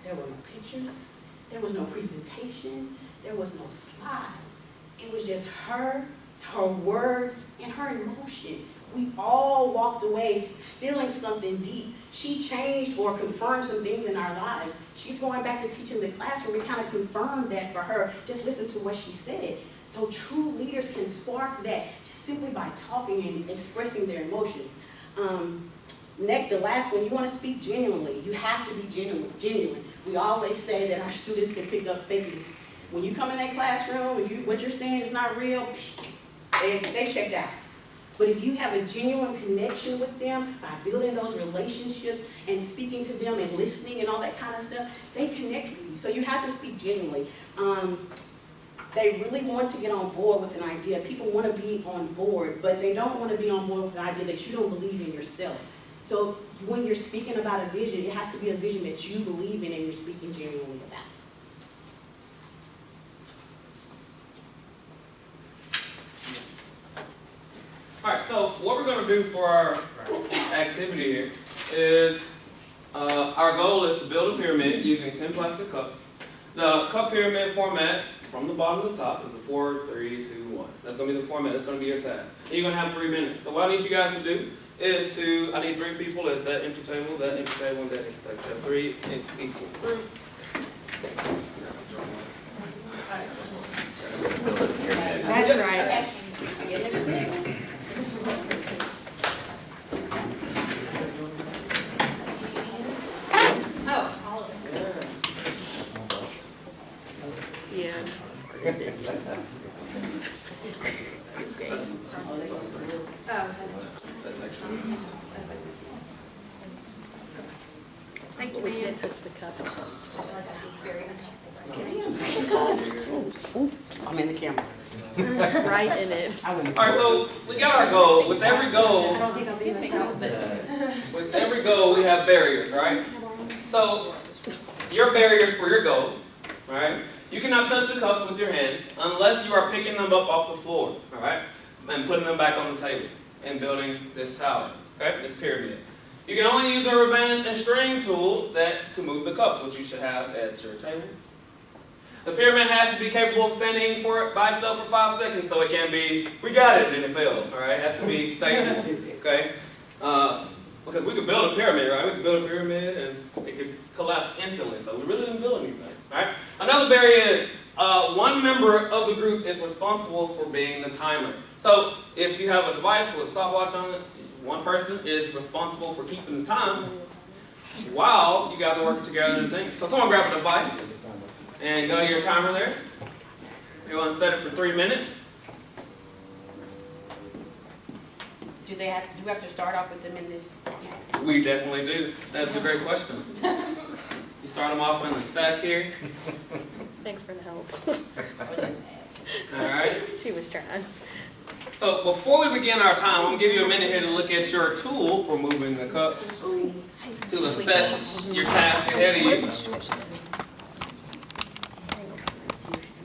there, there were no pictures, there was no presentation, there was no slides. It was just her words, and her emotion. We all walked away feeling something deep. She changed or confirmed some things in our lives. She's going back to teaching the classroom. We kind of confirmed that for her. Just listen to what she said. So true leaders can spark that just simply by talking and expressing their emotions. Next, the last one, you want to speak genuinely. You have to be genuine. We always say that our students can pick up fakeness. When you come in that classroom, if what you're saying is not real, they checked out. But if you have a genuine connection with them by building those relationships and speaking to them and listening and all that kind of stuff, they connect with you. So you have to speak genuinely. They really want to get on board with an idea. People want to be on board, but they don't want to be on board with an idea that you don't believe in yourself. So when you're speaking about a vision, it has to be a vision that you believe in and you're speaking genuinely about. All right, so what we're going to do for our activity here is our goal is to build a pyramid using 10 plastic cups. The cup pyramid format from the bottom to the top is a 4, 3, 2, 1. That's going to be the format. That's going to be your task. And you're going to have 3 minutes. So what I need you guys to do is I need 3 people at that empty table, that empty table, and that empty table. So 3 equal groups. That's right. Oh, all of us. Yeah. Thank you, man. Touch the cup. I'm in the camera. Right in it. All right, so we got our goal. With every goal, I don't think I'll be much help, but. with every goal, we have barriers, right? So your barriers for your goal, right? You cannot touch the cups with your hands unless you are picking them up off the floor, all right, and putting them back on the table and building this tower, okay, this pyramid. You can only use a rubber band and string tool to move the cups, which you should have at your table. The pyramid has to be capable of standing by itself for 5 seconds, so it can be, we got it, and it failed, all right? It has to be stable, okay? Because we could build a pyramid, right? We could build a pyramid and it could collapse instantly, so we really didn't build anything, all right? Another barrier is one member of the group is responsible for being the timer. So if you have a device with a stopwatch on it, one person is responsible for keeping the time while you guys are working together in a team. So someone grab a device and go to your timer there. You want to set it for 3 minutes. Do we have to start off with them in this? We definitely do. That's a great question. You start them off in the stack here. Thanks for the help. All right. She was trying. So before we begin our time, I'm going to give you a minute here to look at your tool for moving the cups to assess your task ahead of you.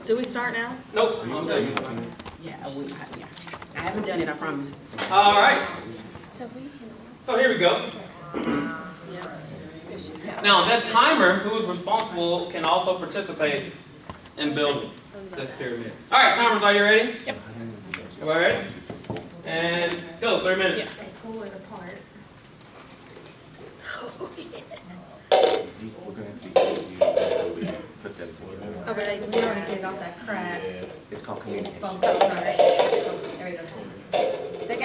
Do we start now? Nope, I'm taking it. Yeah, I haven't done it, I promise. All right. So we can. So here we go. Now, that timer who is responsible can also participate in building this pyramid. All right, timers, are you ready? Yep. Everybody ready? And go, 3 minutes. Okay, pull it apart. Oh, but I We don't want to get it off that crack. It's called communication. Bump it, sorry. There we go.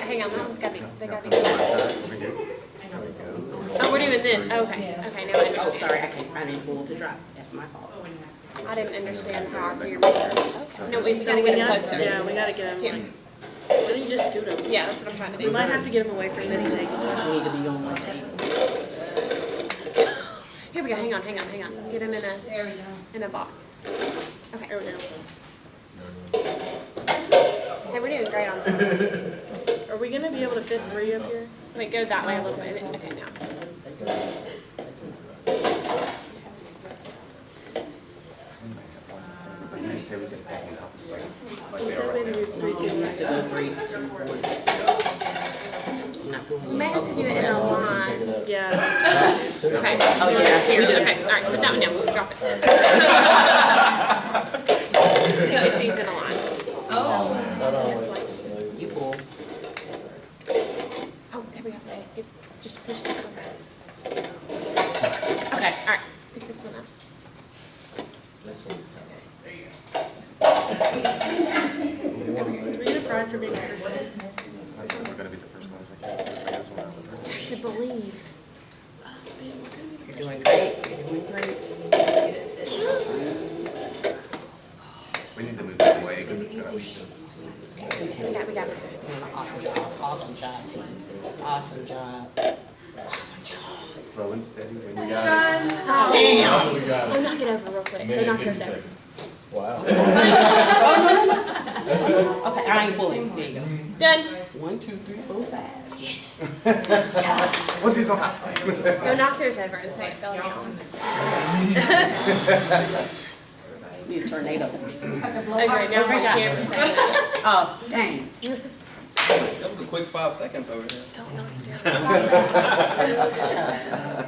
hang on, that one's gotta be, they gotta be close. Oh, we're doing this, okay, okay, now I Oh, understand. sorry, I didn't pull to drop. That's my fault. I didn't understand how our pyramids. Okay. No, we gotta get them closer. Yeah, we gotta get Here. them, like, just scoot them. Yeah, that's what I'm trying to We do. might have to get them away from this thing. We need to be on one table. Here we go, hang on. Get them There we go. in a box. Okay. There we go. Hey, we're doing great on that. Are we gonna be able to fit 3 up here? Wait, go that way a little bit. Okay, now. We said we had to do 3, 2, 1. To go 3, 2, 1. We may have to do it in a line. Yeah. Okay. Oh, yeah. Here, okay, all right, put that one down, drop it. Put these in a line. This way. You pull. Oh, there we go. Just push this one back. Okay, all right, pick this one up. Do we get a prize for being the first one? We're gonna be the first ones, I guess we'll have You have to believe. You're doing great. You're doing great. We need to move that away because it's gonna be. We got it. Awesome job. Awesome job, team. Awesome job. Slow and steady. When we Oh, knock it over real quick. Go knock yours over. Okay, I ain't pulling. There you go. Done. 1, 2, 3, 4, 5. What these on hot? Go knock theirs over and say it fell down. Need a tornado. Okay, now Great job. can't say it. Oh, dang. That was a quick 5 seconds over here. Don't knock it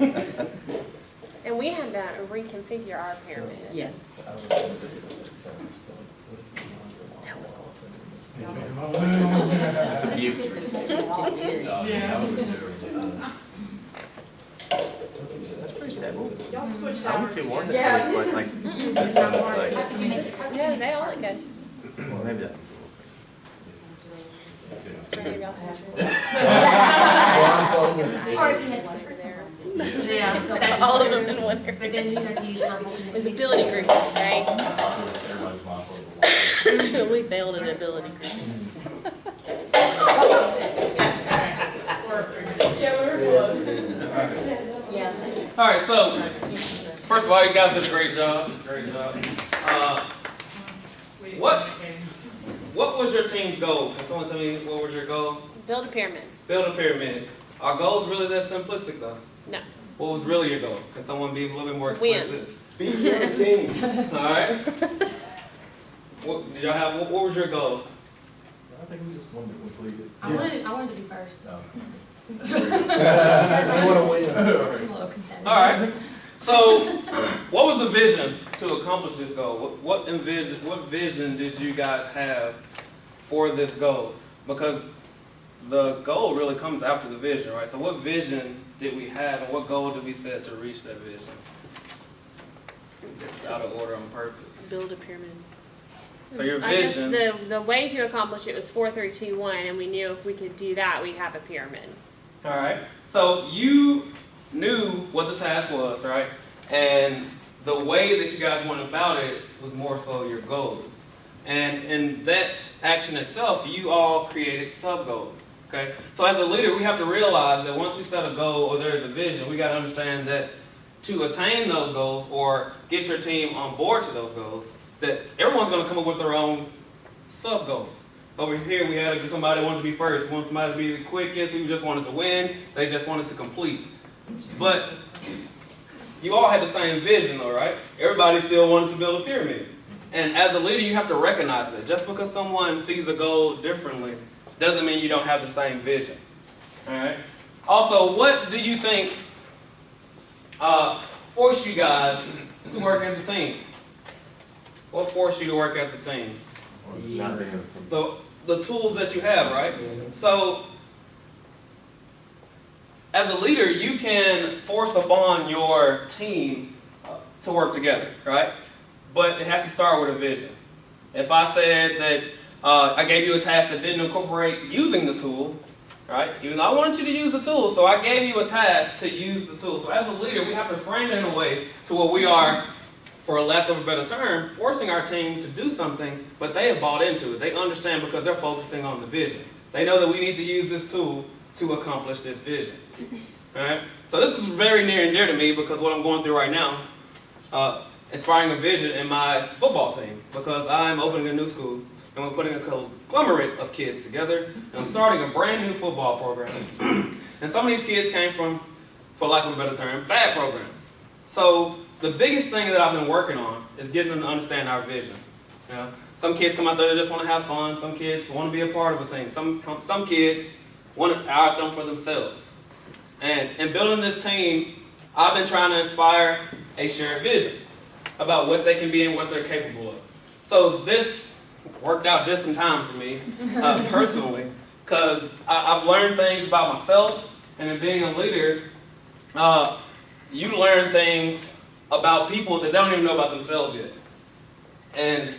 down. And we had to reconfigure our pyramid. Yeah. That was cool. It's a beaut. That's pretty stable. I would say one that's really quick, like this one that's like, Yeah, they all look good. well, maybe that one's So maybe I'll touch it. Or if you had one Over there. Yeah, so that's All of them in one area. But then these are to use for multiple. It was ability group, right? We failed an ability group. Yeah. All right, so first of all, you guys did a great job. Great job. What was your team's goal? Can someone tell me what was your goal? Build a pyramid. Build a pyramid. Our goal is really that simplistic, though. No. What was really your goal? Can someone be a little bit more To win. explicit? Beat the other team. All right. What did y'all have? What was your goal? I think we just wanted to complete it. I wanted to be first. I want to win. I'm a little competitive. All right. So, what was the vision to accomplish this goal? What vision did you guys have for this goal? Because the goal really comes after the vision, right? So, what vision did we have, and what goal did we set to reach that vision? It's out of order on purpose. Build a pyramid. So your I guess vision. the way to accomplish it was 4, 3, 2, 1, and we knew if we could do that, we'd have a pyramid. All right. So you knew what the task was, right? And the way that you guys went about it was more so your goals. And in that action itself, you all created sub-goals, okay? So as a leader, we have to realize that once we set a goal or there's a vision, we got to understand that to attain those goals or get your team on board to those goals, that everyone's going to come up with their own sub-goals. Over here, we had somebody wanted to be first, wanted somebody to be the quickest, who just wanted to win, they just wanted to complete. But you all had the same vision, though, right? Everybody still wanted to build a pyramid. And as a leader, you have to recognize it. Just because someone sees a goal differently doesn't mean you don't have the same vision. All right? Also, what do you think forced you guys to work as a team? What forced you to work as a team? The tools that you have, right? So, as a leader, you can force upon your team to work together, right? But it has to start with a vision. If I said that I gave you a task that didn't incorporate using the tool, right? Even though I wanted you to use the tool, so I gave you a task to use the tool. So as a leader, we have to frame it in a way to where we are, for a lack of a better term, forcing our team to do something, but they have bought into it. They understand because they're focusing on the vision. They know that we need to use this tool to accomplish this vision. All right? So this is very near and dear to me because what I'm going through right now, inspiring a vision in my football team, because I'm opening a new school and we're putting a conglomerate of kids together and I'm starting a brand new football program. And some of these kids came from, for lack of a better term, bad programs. So the biggest thing that I've been working on is getting them to understand our vision. You know, some kids come out there that just want to have fun. Some kids want to be a part of a team. Some kids want to out them for themselves. And in building this team, I've been trying to inspire a shared vision about what they can be and what they're capable of. So this worked out just in time for me, personally, because I've learned things about myself, and in being a leader, you learn things about people that don't even know about themselves yet. And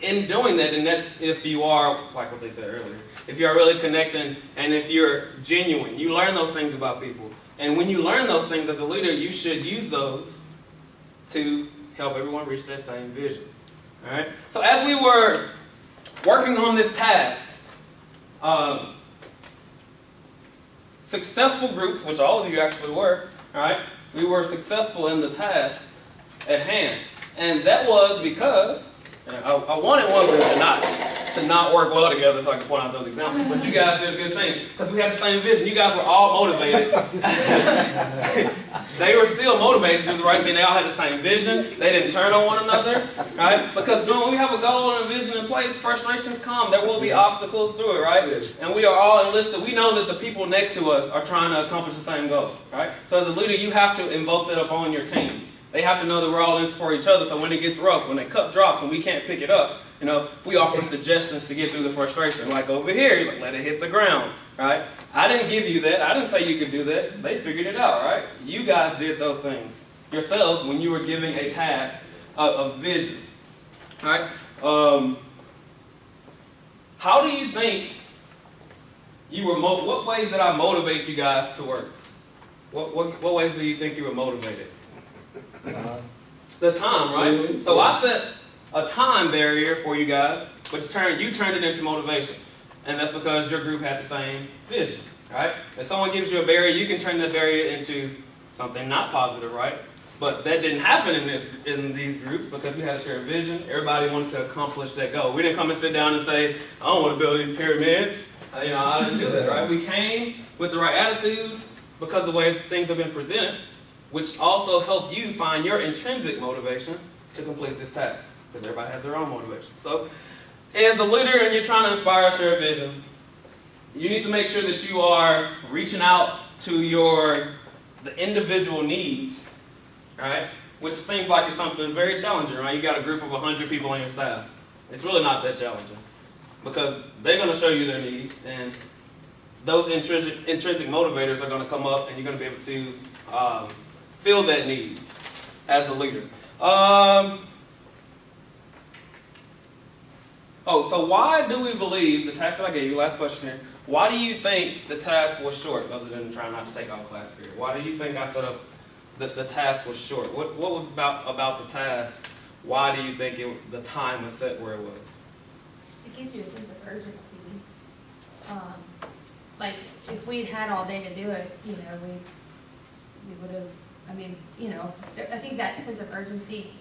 in doing that, and that's if you are, like what they said earlier, if you are really connecting and if you're genuine, you learn those things about people. And when you learn those things as a leader, you should use those to help everyone reach that same vision. All right? So as we were working on this task, successful groups, which all of you actually were, all right, we were successful in the task at hand. And that was because I wanted one group to not work well together so I could point out those examples. But you guys did a good thing because we had the same vision. You guys were all motivated. They were still motivated to do the right thing. They all had the same vision. They didn't turn on one another, right? Because when we have a goal and a vision in place, frustrations come. There will be obstacles through it, right? And we are all enlisted. We know that the people next to us are trying to accomplish the same goal, right? So as a leader, you have to invoke that upon your team. They have to know that we're all in for each other, so when it gets rough, when the cup drops and we can't pick it up, we offer suggestions to get through the frustration. Like over here, like, let it hit the ground, right? I didn't give you that. I didn't say you could do that. They figured it out, right? You guys did those things yourselves when you were giving a task of vision, right? How do you think you were, what ways did I motivate you guys to work? What ways do you think you were motivated? The time, right? So I set a time barrier for you guys, but you turned it into motivation. And that's because your group had the same vision, right? If someone gives you a barrier, you can turn that barrier into something not positive, right? But that didn't happen in these groups because we had a shared vision. Everybody wanted to accomplish that goal. We didn't come and sit down and say, I don't want to build these pyramids. I didn't do that, right? We came with the right attitude because of the way things have been presented, which also helped you find your intrinsic motivation to complete this task, because everybody has their own motivation. So, as a leader and you're trying to inspire a shared vision, you need to make sure that you are reaching out to the individual needs, right? Which seems like it's something very challenging, right? You got a group of 100 people on your staff. It's really not that challenging, because they're going to show you their needs, and those intrinsic motivators are going to come up, and you're going to be able to fill that need as a leader. So why do we believe, the task that I gave you, last question here, why do you think the task was short, other than trying not to take off class period? Why do you think I set up the task was short? What was about the task? Why do you think the time was set where it was? It gives you a sense of urgency. Like, if we'd had all day to do it, we would have, I think that sense of urgency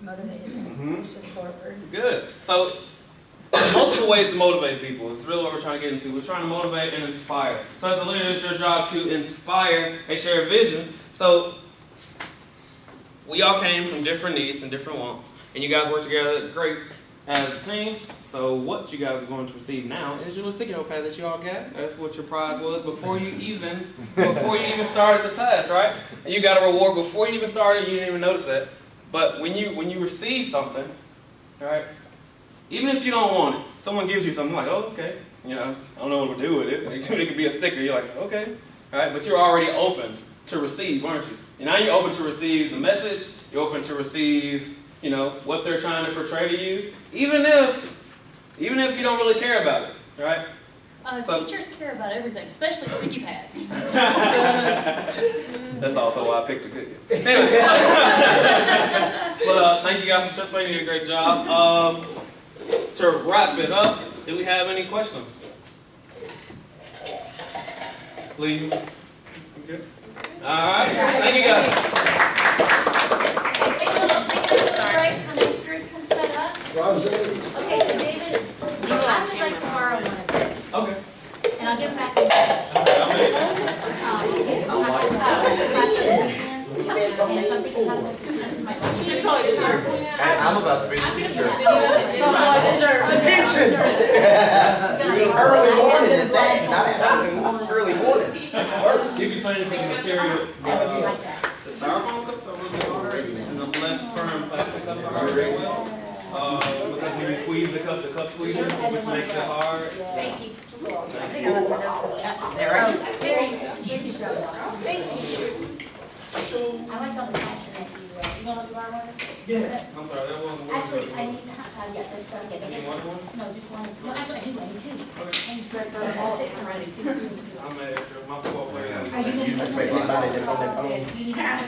motivated us. It's just forward. Good. So, multiple ways to motivate people. It's really what we're trying to get into. We're trying to motivate and inspire. So as a leader, it's your job to inspire a shared vision. So, we all came from different needs and different wants. And you guys work together great as a team. So what you guys are going to receive now is your little sticky notepad that you all got. That's what your prize was before you even started the task, right? And you got a reward before you even started. You didn't even notice that. But when you receive something, right? Even if you don't want it, someone gives you something like, oh, okay, I don't know what to do with it. It could be a sticker. You're like, okay, all right. But you're already open to receive, aren't you? And now you're open to receive the message. You're open to receive, what they're trying to portray to you, even if you don't really care about it, right? Teachers care about everything, especially sticky pads. That's also why I picked a good one. Anyway. But thank you guys for participating. You did a great job. To wrap it up, do we have any questions? Lee? Good? All right. Thank you guys. Right, the next group can set up. Okay, so David, I'm gonna write tomorrow one of this, Okay. and I'll give them back to you. I'll have to class this weekend, and some people have And I'm about to be the teacher. Attention! Early morning at that, not afternoon, early morning. That's worse. If you're trying to take material, the styrofoam cups are really hard, and the less firm plastic cups are hard as well. Because when you squeeze the cup squeezes, which makes it hard. Thank you. Thank you. I like all the passion that you want to borrow one? Yes. I'm sorry, that wasn't one. Actually, I need to have, yeah, that's gonna get You need it. one more? No, just one. No, actually, I need one too. Okay. And so that's all six already. I'm mad at you. My fault, Are you player. gonna You just make anybody that's on their phone. You need to have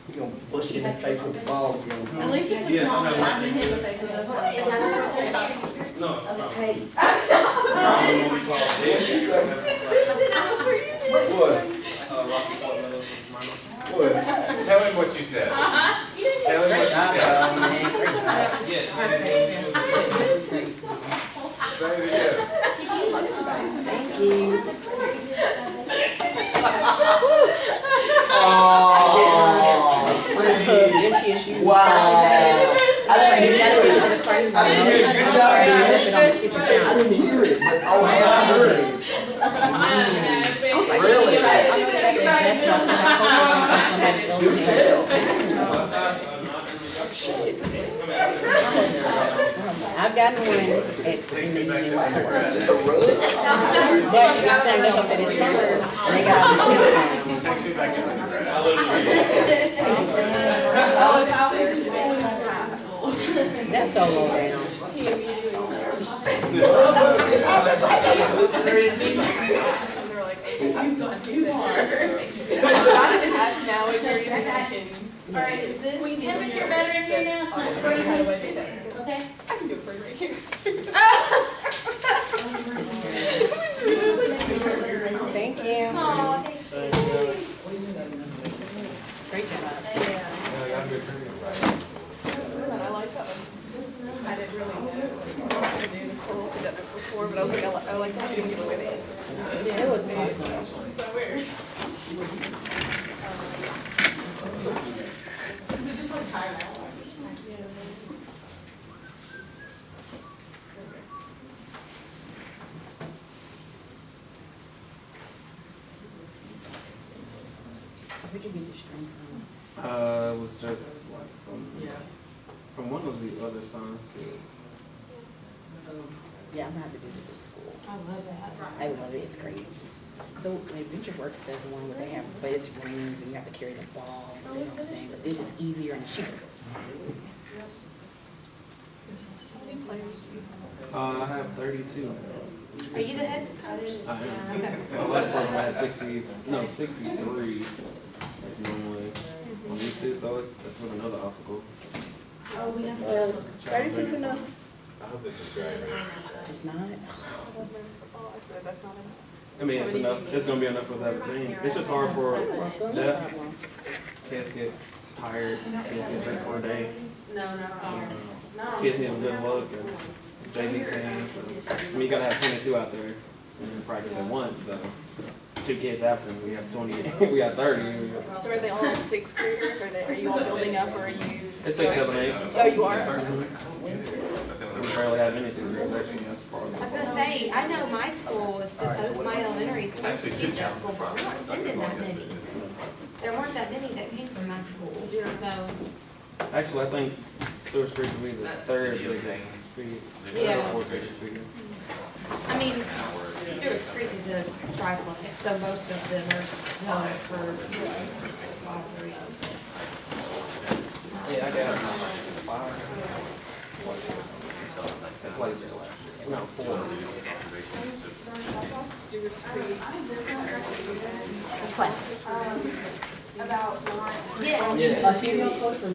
You gonna push you in the face with the ball if you don't. At least it's a Yes, small I'm one, not I can hit the face with those. No, no. Hey. Probably when we call it. What she say? What? Rocky Point Meadows is mine. What? Tell him what you said. Tell him what you said. Yes, Say it again. Oh, wow. I didn't hear it. I didn't hear it. Good job, man. I didn't hear it, but oh, man, I heard it. Really? Do tell. I've gotten one at It's a rug. that you sang up at it's summer, and they got all this Takes me back to undergrad. That's so low down. Alright, is this? Temperature better in here now, it's not freezing. Okay. I can do it for you right here. Thank you. Aw, thank you. Great job. I like that one. I didn't really know what to do. Nicole had done it before, but I was like, I like that you didn't give away the answer. Yeah, it was awesome. So weird. Is it just like time out? Where'd you get your string from? It was just like some, from one of the other science fields. Yeah, I'm gonna have to do this at school. I love that. I love it, it's great. So Adventure Works is the one where they have beds, rings, and you have to carry the ball and everything, but this is easier and cheaper. How many players do you have? I have 32. Are you the head coach? I am. Okay. My last program I had 63, like normally I'm used to, so that's with another obstacle. Oh, we have. 32 is enough. I hope this is great. It's not. Oh, I said that's not enough. I mean, it's enough. It's gonna be enough for that team. It's just hard for that. Kids get tired. Kids get hurt for a day. Kids need a good look. And JV teams. I mean, you gotta have 22 out there and practice at once. So 2 kids after we have 20. We got 30. So are they all sixth graders, or are you all building up, or are you? It's 6, 7, 8. Oh, you are? We barely have any 6 graders actually. That's part of I was it. gonna say, I know my school was supposed, my elementary school was supposed to keep that school, but we're not sending that many. There weren't that many that came from my school, so. Actually, I think Stewart Street will be the 3rd biggest fee. Yeah. 4th biggest fee. I mean, Stewart's Creek is a triplex, so most of them are zoned for all three. Yeah, I got 5. I played there last year. No, 4. Stewart's Creek. Which one? About. Yeah. Studio coach for